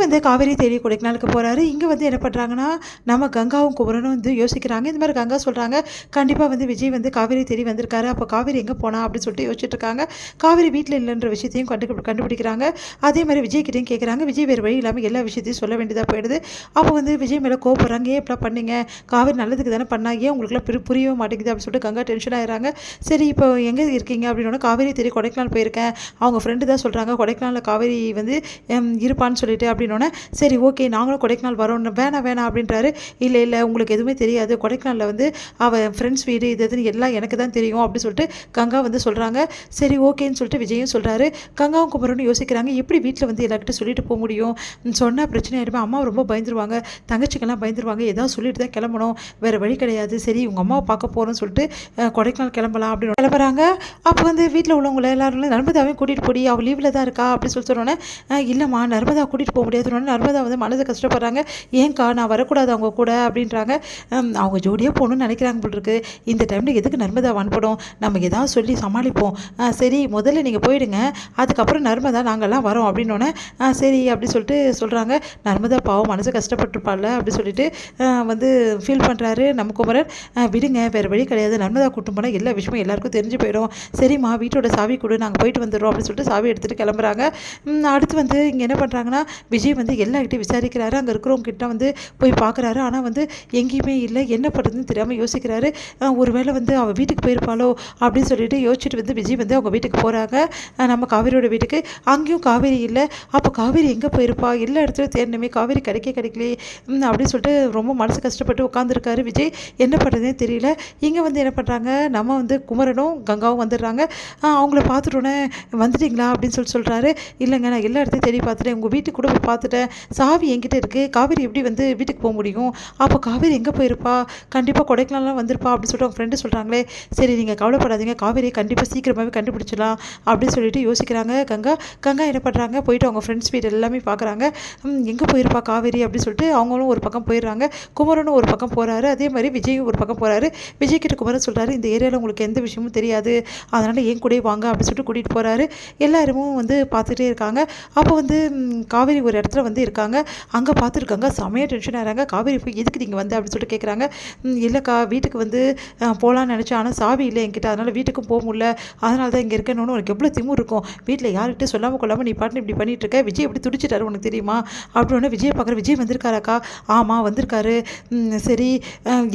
வந்து காவேரி தேடி கொடைக்கானலுக்கு போகிறாரு. இங்கே வந்து என்ன பண்ணுறாங்கன்னா, நம்ம கங்காவும் குமரனும் வந்து யோசிக்கிறாங்க. இந்த மாதிரி கங்கா சொல்கிறாங்க, கண்டிப்பாக வந்து விஜய் வந்து காவேரி தேடி வந்திருக்காரு. அப்போ காவேரி எங்கே போனா அப்படின்னு சொல்லிட்டு யோசிச்சுட்டு இருக்காங்க. காவேரி வீட்டில் இல்லைன்ற விஷயத்தையும் கண்டுபிடிக்கிறாங்க. அதே மாதிரி விஜய்கிட்டையும் கேட்குறாங்க. விஜய் வேறு வழி இல்லாமல் எல்லா விஷயத்தையும் சொல்ல வேண்டியதாக போயிடுது. அப்போ வந்து விஜய் மேலே கோபப்படுறாங்க. ஏன் இப்படிலாம் பண்ணீங்க? காவேரி நல்லதுக்கு தானே பண்ணா, ஏன் உங்களுக்குலாம் புரியவே மாட்டேங்குது அப்படின்னு சொல்லிட்டு கங்கா டென்ஷன் ஆகிறாங்க. சரி இப்போ எங்கே இருக்கீங்க அப்படின்னா, காவேரி தேடி கொடைக்கானல் போயிருக்கேன். அவங்க ஃப்ரெண்டு தான் சொல்கிறாங்க கொடைக்கானலில் காவேரி வந்து இருப்பான்னு சொல்லிட்டு அப்படின்னோடனே, சரி ஓகே நாங்களும் கொடைக்கானல் வரோம். வேணாம் அப்படின்றாரு. இல்லை உங்களுக்கு எதுவுமே தெரியாது. கொடைக்கானலில் வந்து அவள் ஃப்ரெண்ட்ஸ் வீடு இதுன்னு எல்லாம் எனக்கு தான் தெரியும் அப்படின்னு சொல்லிட்டு கங்கா வந்து சொல்கிறாங்க. சரி ஓகேன்னு சொல்லிட்டு விஜயும் சொல்கிறாரு. கங்காவும் குமரனும் யோசிக்கிறாங்க, எப்படி வீட்டில் வந்து எல்லாருக்கிட்ட சொல்லிட்டு போக முடியும்? சொன்னால் பிரச்சனை ஆகிடுமே, அம்மா ரொம்ப பயந்துருவாங்க, தங்கச்சிக்கெல்லாம் பயந்துருவாங்க, ஏதாவது சொல்லிட்டு தான் கிளம்பணும், வேறு வழி கிடையாது. சரி உங்கள் அம்மாவை பார்க்க போகிறோன்னு சொல்லிட்டு கொடைக்கானல் கிளம்பலாம் அப்படின்னு கிளம்புறாங்க. அப்போ வந்து வீட்டில் உள்ளவங்கள எல்லாரும் நர்மதாவையும் கூட்டிகிட்டு போடி, அவள் லீவில் தான் இருக்கா அப்படின்னு சொல்லி சொன்னோன்னே, இல்லைம்மா நர்மதா கூட்டிகிட்டு போக முடியாதுன்னு நர்மதா வந்து மனது கஷ்டப்படுறாங்க. ஏன்க்கா நான் வரக்கூடாது அவங்க கூட அப்படின்றாங்க. அவங்க ஜோடியாக போகணுன்னு நினைக்கிறாங்க போல் இருக்கு. இந்த டைமில் எதுக்கு நர்மதா அனுப்பணும், நம்ம ஏதாவது சொல்லி சமாளிப்போம். சரி முதல்ல நீங்கள் போயிடுங்க, அதுக்கப்புறம் நர்மதா நாங்கள்லாம் வரோம் அப்படின்னோடனே, சரி அப்படி சொல்லிட்டு சொல்கிறாங்க. நர்மதா பாவம் மனசு கஷ்டப்பட்டுருப்பாள் அப்படி சொல்லிட்டு வந்து ஃபீல் பண்ணுறாரு நம்ம குமரன். விடுங்க வேறு வழி கிடையாது, நர்மதா கூட்டம் போனால் எல்லா விஷயமும் எல்லாருக்கும் தெரிஞ்சு போயிடும். சரிம்மா வீட்டோட சாவி கொடு, நாங்கள் போயிட்டு வந்துடுறோம் அப்படின்னு சொல்லிட்டு சாவி எடுத்துகிட்டு கிளம்புறாங்க. அடுத்து வந்து இங்கே என்ன பண்ணுறாங்கன்னா, விஜய் வந்து எல்லார்கிட்டையும் விசாரிக்கிறாரு. அங்கே இருக்கிறவங்க கிட்ட வந்து போய் பார்க்குறாரு. ஆனால் வந்து எங்கேயுமே இல்லை. என்ன பண்ணுறதுன்னு தெரியாமல் யோசிக்கிறாரு. ஒருவேளை வந்து அவள் வீட்டுக்கு போயிருப்பாளோ அப்படின்னு சொல்லிட்டு யோசிச்சுட்டு வந்து விஜய் வந்து அவங்க வீட்டுக்கு போகிறாங்க. நம்ம காவேரியோட வீட்டுக்கு. அங்கேயும் காவேரி இல்லை. அப்போ காவேரி எங்கே போயிருப்பா? எல்லா இடத்துலையும் தேடணுமே, காவேரி கிடைக்கலையே அப்படின்னு சொல்லிட்டு ரொம்ப மனசு கஷ்டப்பட்டு உட்காந்துருக்காரு விஜய். என்ன பண்ணுறதுனே தெரியல. இங்கே வந்து என்ன பண்ணுறாங்க, நம்ம வந்து குமரனும் கங்காவும் வந்துடுறாங்க. அவங்கள பார்த்துட்டோன்னே, வந்துட்டிங்களா அப்படின்னு சொல்கிறாரு. இல்லைங்க நான் எல்லா இடத்தையும் தேடி பார்த்துட்டேன், உங்கள் வீட்டுக்கு கூட போய் பார்த்துட்டேன், சாவி என்கிட்ட இருக்குது, காவேரி எப்படி வந்து வீட்டுக்கு போக முடியும்? அப்போ காவேரி எங்கே போயிருப்பா? கண்டிப்பாக கொடைக்கானலாம் வந்திருப்பா அப்படின்னு சொல்லிட்டு அவங்க ஃப்ரெண்டு சொல்கிறாங்களே. சரி நீங்கள் கவலைப்படாதீங்க, காவேரியை கண்டிப்பாக சீக்கிரமாகவே கண்டுபிடிச்சிடலாம் அப்படின்னு சொல்லிட்டு யோசிக்கிறாங்க. கங்கா என்ன பண்ணுறாங்க, போயிட்டு அவங்க ஃப்ரெண்ட்ஸ் வீடு எல்லாமே பார்க்குறாங்க. எங்கே போயிருப்பா காவேரி அப்படின்னு சொல்லிட்டு அவங்களும் ஒரு பக்கம் போயிடுறாங்க. குமரனும் ஒரு பக்கம் போகிறாரு. அதே மாதிரி விஜயும் ஒரு பக்கம் போகிறாரு. விஜய் கிட்ட குமரன் சொல்கிறாரு, இந்த ஏரியாவில் உங்களுக்கு எந்த விஷயமும் தெரியாது, அதனால் என் கூட வாங்க அப்படின்னு சொல்லிட்டு கூட்டிகிட்டு போகிறாரு. எல்லாருமே வந்து பார்த்துட்டே இருக்காங்க. அப்போ வந்து காவேரி ஒரு இடத்துல வந்து இருக்காங்க. அங்கே பார்த்துருக்காங்க. செமையாக டென்ஷன் ஆகிறாங்க. காவேரி போய் எதுக்கு நீங்கள் வந்து அப்படின்னு சொல்லிட்டு கேட்குறாங்க. இல்லைக்கா வீட்டுக்கு வந்து போகலான்னு நினச்சேன், ஆனால் சாவி இல்லை என்கிட்ட, அதனால் வீட்டுக்கும் போக முடியல, அதனால தான் இங்கே இருக்கணும்னு. உனக்கு எவ்வளோ திமிரு இருக்கும், வீட்டில் யார்கிட்ட சொல்லாமல் கொள்ளாமல் நீ பாட்டு இப்படி பண்ணிட்டு இருக்க, விஜய் எப்படி துடிச்சிட்டாரு உனக்கு தெரியுமா அப்படின்னு விஜய் பார்க்குற. விஜய் வந்திருக்காராக்கா? ஆமாம் வந்திருக்காரு. சரி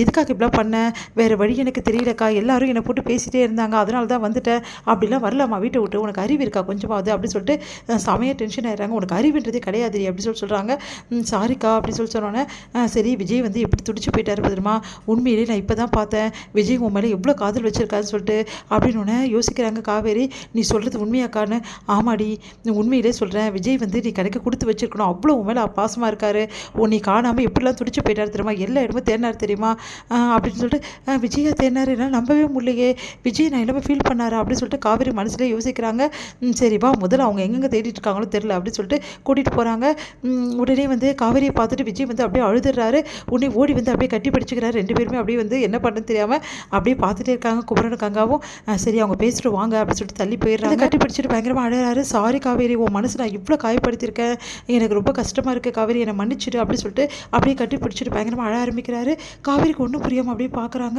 எதுக்காக இப்படிலாம் பண்ண? வேறு வழி எனக்கு தெரியலக்கா, எல்லாரும் என்னை போட்டு பேசிகிட்டே இருந்தாங்க, அதனால தான் வந்துட்டேன். அப்படிலாம் வரலாமா வீட்டை விட்டு, உனக்கு அறிவு இருக்கா கொஞ்சமாவது அப்படின்னு சொல்லிட்டு செமையாக டென்ஷன் ஆகிடுறாங்க. உனக்கு அறிவுன்றதே கிடையாது அப்படின்னு சொல்கிறாங்க. சாரிக்கா அப்படின்னு சொன்னோன்னே, சரி விஜய் வந்து எப்படி துடிச்சு போயிட்டாரு தெரியுமா, உண்மையிலே நான் இப்போ தான் பார்த்தேன் விஜய் உன் மேலே எவ்வளோ காதல் வச்சிருக்காருன்னு சொல்லிட்டு அப்படின்னு யோசிக்கிறாங்க. காவேரி நீ சொல்கிறது உண்மையாக்கான்னு. ஆமாடி உண்மையிலே சொல்கிறேன், விஜய் வந்து நீ கடைக்கு கொடுத்து வச்சிருக்கணும், அவ்வளோ உன் மேலே பாசமாக இருக்காரு, நீ காணாமல் எப்படிலாம் துடிச்சு போயிட்டாரு தெரியுமா, எல்லா இடமும் தேடினார் தெரியுமா அப்படின்னு சொல்லிட்டு விஜயா தேடினார், என்னால் நம்பவே முடியலையே, விஜய் நான் எல்லாமே ஃபீல் பண்ணாரா அப்படின்னு சொல்லிட்டு காவேரி மனசுலேயே யோசிக்கிறாங்க. சரி வா முதல்ல அவங்க எங்கெங்கே தேடிட்டு இருக்காங்களோ தெரில அப்படின்னு சொல்லிட்டு கூட்டிகிட்டு போகிறாங்க. உடனே வந்து காவேரியை பார்த்துட்டு விஜய் வந்து அப்படியே அழுதுறாரு. உடனே ஓடி வந்து அப்படியே கட்டி பிடிச்சிக்கிறாரு. ரெண்டு பேருமே அப்படியே வந்து என்ன பண்ணுன்னு தெரியாமல் அப்படியே பார்த்துட்டே இருக்காங்க. குமரனும் கங்காவும். சரி அவங்க பேசிட்டு வாங்க அப்படின்னு சொல்லிட்டு தள்ளி போயிடுறாங்க. கட்டி பிடிச்சிட்டு பயங்கரமாக அழுறாரு. சாரி காவேரி, உன் மனசு நான் இவ்வளோ காயப்படுத்தியிருக்கேன், எனக்கு ரொம்ப கஷ்டமாக இருக்குது காவேரி, என்னை மன்னிச்சிடு அப்படின்னு சொல்லிட்டு அப்படியே கட்டி பிடிச்சிட்டு பயங்கரமாக அழ ஆரம்பிக்கிறாரு. காவேரிக்கு ஒன்றும் புரியாமல் அப்படியே பார்க்குறாங்க.